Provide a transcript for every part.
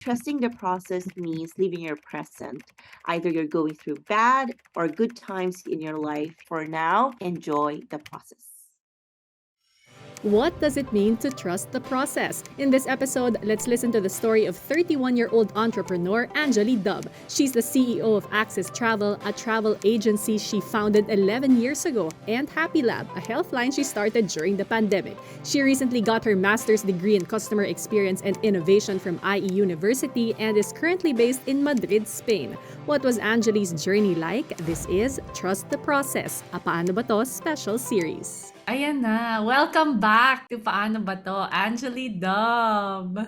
Trusting the process means living your present. Either you're going through bad or good times in your life. For now, enjoy the process. What does it mean to trust the process? In this episode, let's listen to the story of 31-year-old entrepreneur Angely Dub. She's the CEO of Access Travel, a travel agency she founded 11 years ago, and Happy Lab, a health line she started during the pandemic. She recently got her master's degree in customer experience and innovation from IE University and is currently based in Madrid, Spain. What was Angely's journey like? This is Trust the Process, a Paano Ba To special series. Ayan na. Welcome back to Paano Ba To? Angely Dub.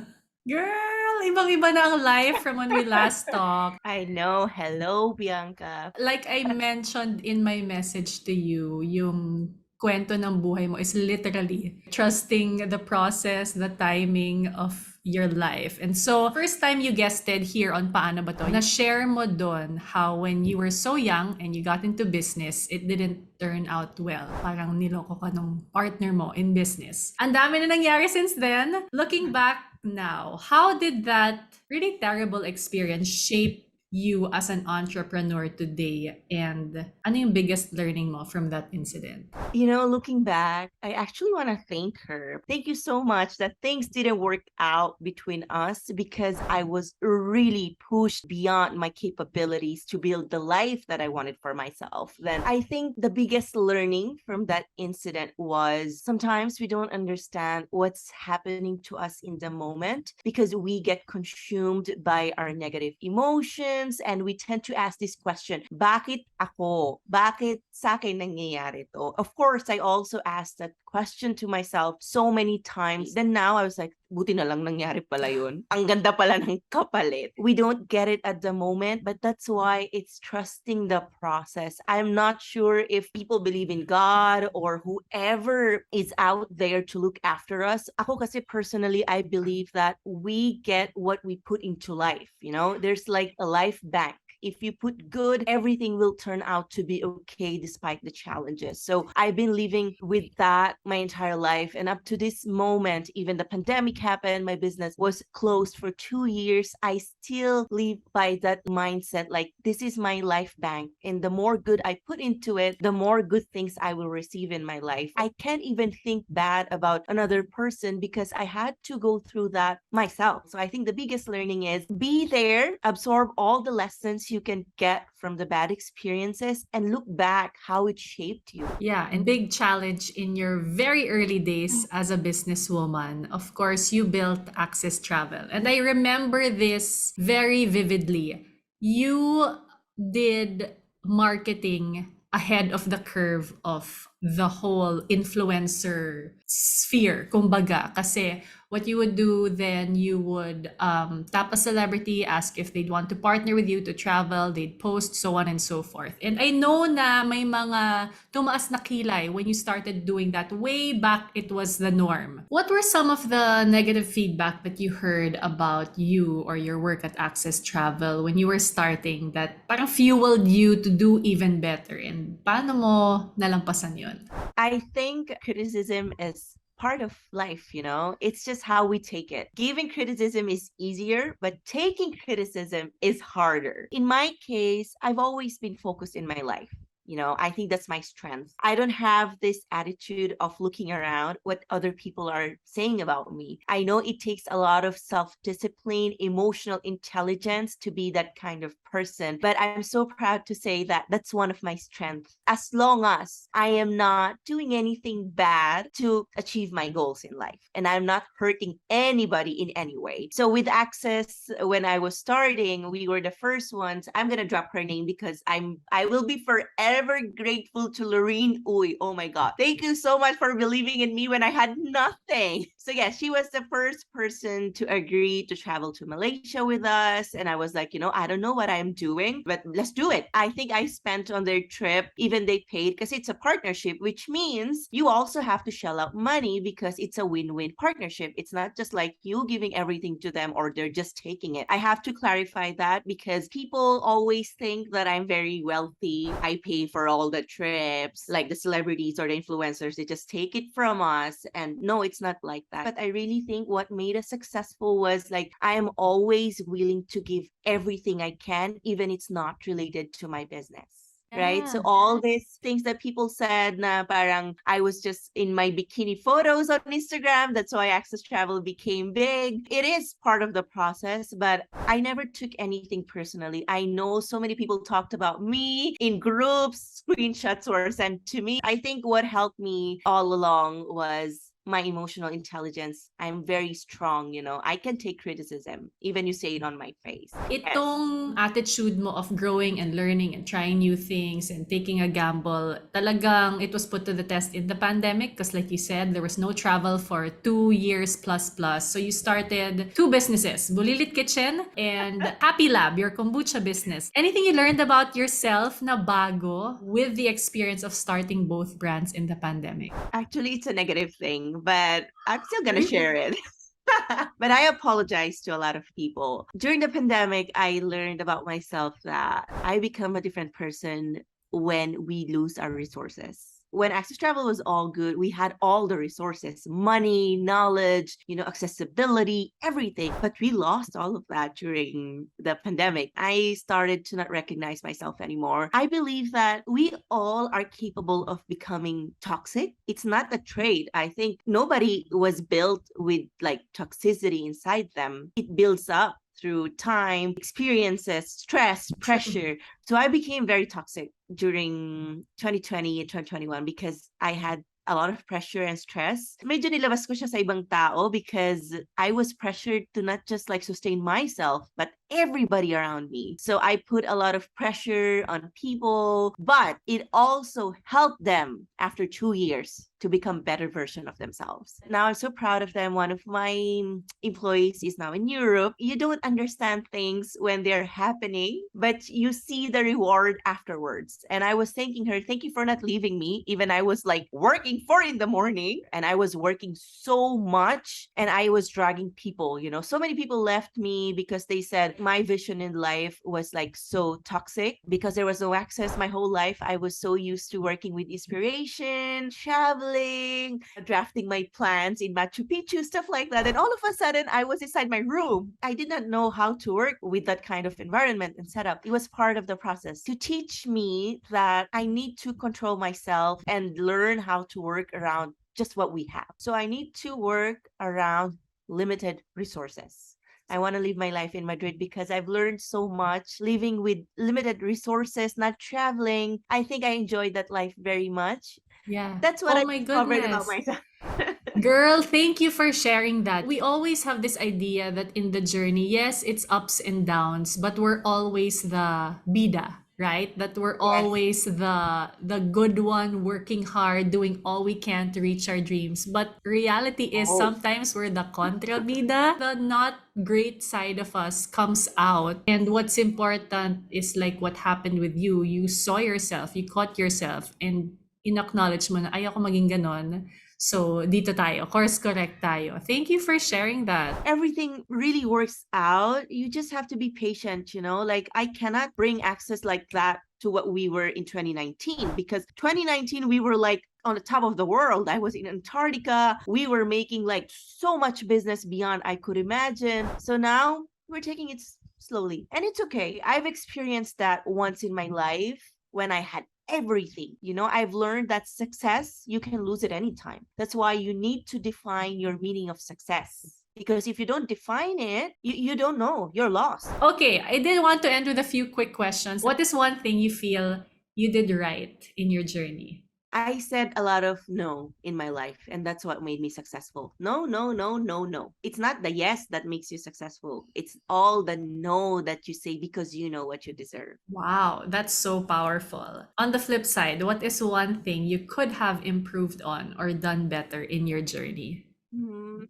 Girl, ibang-iba na ang life from when we last talked. I know. Hello, Bianca. Like I mentioned in my message to you, yung kwento ng buhay mo is literally trusting the process, the timing of your life. And so, first time you guested here on Paano Ba To, na-share mo doon how when you were so young and you got into business, it didn't turn out well. Parang niloko ka nung partner mo in business. Ang dami na nangyari since then. Looking back now, how did that really terrible experience shape you as an entrepreneur today, and ano yung biggest learning mo from that incident? You know, looking back, I actually want to thank her. Thank you so much that things didn't work out between us because I was really pushed beyond my capabilities to build the life that I wanted for myself. Then I think the biggest learning from that incident was sometimes we don't understand what's happening to us in the moment because we get consumed by our negative emotions and we tend to ask this question, bakit ako? Bakit sa akin nangyayari to? Of course, I also asked that question to myself so many times. Then now I was like, buti na lang nangyari pala yun. Ang ganda pala ng kapalit. We don't get it at the moment, but that's why it's trusting the process. I'm not sure if people believe in God or whoever is out there to look after us. Ako kasi personally, I believe that we get what we put into life. You know, there's like a life bank. If you put good, everything will turn out to be okay despite the challenges. So I've been living with that my entire life. And up to this moment, even the pandemic happened, my business was closed for 2 years. I still live by that mindset, like this is my life bank. And the more good I put into it, the more good things I will receive in my life. I can't even think bad about another person because I had to go through that myself. So I think the biggest learning is be there, absorb all the lessons you can get from the bad experiences and look back how it shaped you. Yeah, and big challenge in your very early days as a businesswoman. Of course, you built Access Travel. And I remember this very vividly. You did marketing ahead of the curve of the whole influencer sphere, kumbaga. Kasi what you would do then, you would tap a celebrity, ask if they'd want to partner with you to travel, they'd post, so on and so forth. And I know na may mga tumaas na kilay when you started doing that. Way back, it was the norm. What were some of the negative feedback that you heard about you or your work at Access Travel when you were starting that parang fueled you to do even better? And paano mo nalampasan yun? I think criticism is part of life, you know? It's just how we take it. Giving criticism is easier, but taking criticism is harder. In my case, I've always been focused in my life. You know, I think that's my strength. I don't have this attitude of looking around what other people are saying about me. I know it takes a lot of self-discipline, emotional intelligence to be that kind of person, but I'm so proud to say that that's one of my strengths. As long as I am not doing anything bad to achieve my goals in life and I'm not hurting anybody in any way. So with Access, when I was starting, we were the first ones. I'm going to drop her name because I will be forever grateful to Lorene Uy. Oh my God. Thank you so much for believing in me when I had nothing. So yeah, she was the first person to agree to travel to Malaysia with us. And I was like, you know, I don't know what I'm doing, but let's do it. I think I spent on their trip, even they paid because it's a partnership, which means you also have to shell out money because it's a win-win partnership. It's not just like you giving everything to them or they're just taking it. I have to clarify that because people always think that I'm very wealthy. I pay pay for all the trips, like the celebrities or the influencers, they just take it from us. And no, it's not like that. But I really think what made us successful was like I am always willing to give everything I can, even it's not related to my business. Right? So Yeah. all these things that people said na parang I was just in my bikini photos on Instagram, that's why Access Travel became big. It is part of the process, but I never took anything personally. I know so many people talked about me in groups, screenshots were sent to me. I think what helped me all along was my emotional intelligence. I'm very strong, you know. I can take criticism, even you say it on my face. Yes. Itong attitude mo of growing and learning and trying new things and taking a gamble, talagang it was put to the test in the pandemic because like you said, there was no travel for 2 years plus plus. So you started two businesses, Bulilit Kitchen and Happy Lab, your kombucha business. Anything you learned about yourself na bago with the experience of starting both brands in the pandemic? Actually, it's a negative thing, but I'm still going to share it. But I apologize to a lot of people. During the pandemic, I learned about myself that I become a different person when we lose our resources. When Access Travel was all good, we had all the resources, money, knowledge, you know, accessibility, everything. But we lost all of that during the pandemic. I started to not recognize myself anymore. I believe that we all are capable of becoming toxic. It's not a trait. I think nobody was built with like toxicity inside them. It builds up through time, experiences, stress, pressure. So I became very toxic during 2020 and 2021 because I had a lot of pressure and stress. Medyo nilabas ko siya sa ibang tao because I was pressured to not just like sustain myself, but everybody around me. So I put a lot of pressure on people, but it also helped them after 2 years to become better version of themselves. Now I'm so proud of them. One of my employees is now in Europe. You don't understand things when they're happening, but you see the reward afterwards. And I was thanking her, thank you for not leaving me. Even I was like working 4 in the morning and I was working so much and I was dragging people, you know. So many people left me because they said my vision in life was like so toxic because there was no access my whole life. I was so used to working with inspiration, traveling, drafting my plans in Machu Picchu, stuff like that. And all of a sudden, I was inside my room. I did not know how to work with that kind of environment and setup. It was part of the process to teach me that I need to control myself and learn how to work around just what we have. So I need to work around limited resources. I want to live my life in Madrid because I've learned so much living with limited resources, not traveling. I think I enjoyed that life very much. Yeah. That's what Oh I my discovered about goodness. myself. Girl, thank you for sharing that. We always have this idea that in the journey, yes, it's ups and downs, but we're always the bida, right? That we're Yes. always the good one, working hard, doing all we can to reach our dreams. But reality is Oh, sometimes we're the contra bida. The not great side of us comes out. And what's important is like what happened with you. You saw yourself, you caught yourself, and in-acknowledge mo na ayoko maging ganon. So, dito tayo. Course correct tayo. Thank you for sharing that. everything really works out. You just have to be patient, you know? Like, I cannot bring access like that to what we were in 2019 because 2019, we were like on the top of the world. I was in Antarctica. We were making like so much business beyond I could imagine. So now we're taking it slowly. And it's okay. I've experienced that once in my life when I had everything. You know, I've learned that success, you can lose it anytime. That's why you need to define your meaning of success. Because if you don't define it, you don't know. You're lost. Okay, I did want to end with a few quick questions. What is one thing you feel you did right in your journey? I said a lot of no in my life, and that's what made me successful. No, no, no, no, no. It's not the yes that makes you successful. It's all the no that you say because you know what you deserve. Wow, that's so powerful. On the flip side, what is one thing you could have improved on or done better in your journey?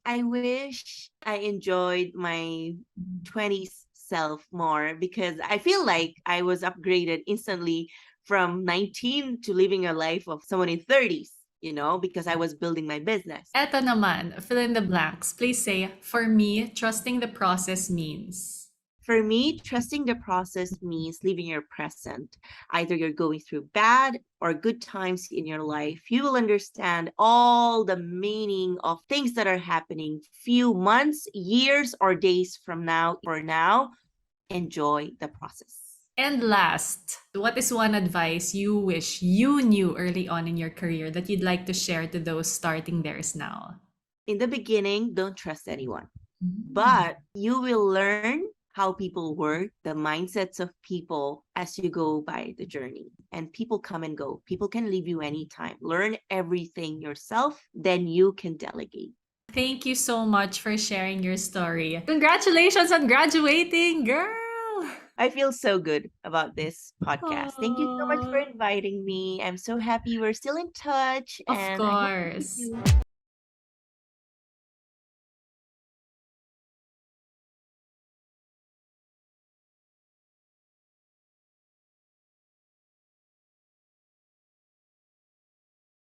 I wish I enjoyed my 20s self more because I feel like I was upgraded instantly from 19 to living a life of someone in 30s, you know, because I was building my business. Eto naman, fill in the blanks. Please say, for me, trusting the process means. For me, trusting the process means living your present. Either you're going through bad or good times in your life, you will understand all the meaning of things that are happening few months, years, or days from now. For now, enjoy the process. And last, what is one advice you wish you knew early on in your career that you'd like to share to those starting theirs now? In the beginning, don't trust anyone, Mm. but you will learn how people work, the mindsets of people as you go by the journey. And people come and go. People can leave you anytime. Learn everything yourself, then you can delegate. Thank you so much for sharing your story. Congratulations on graduating, girl! I feel so good about this podcast. Thank you so much for Oh, inviting me. I'm so happy we're still in touch of and I hope to meet course. you.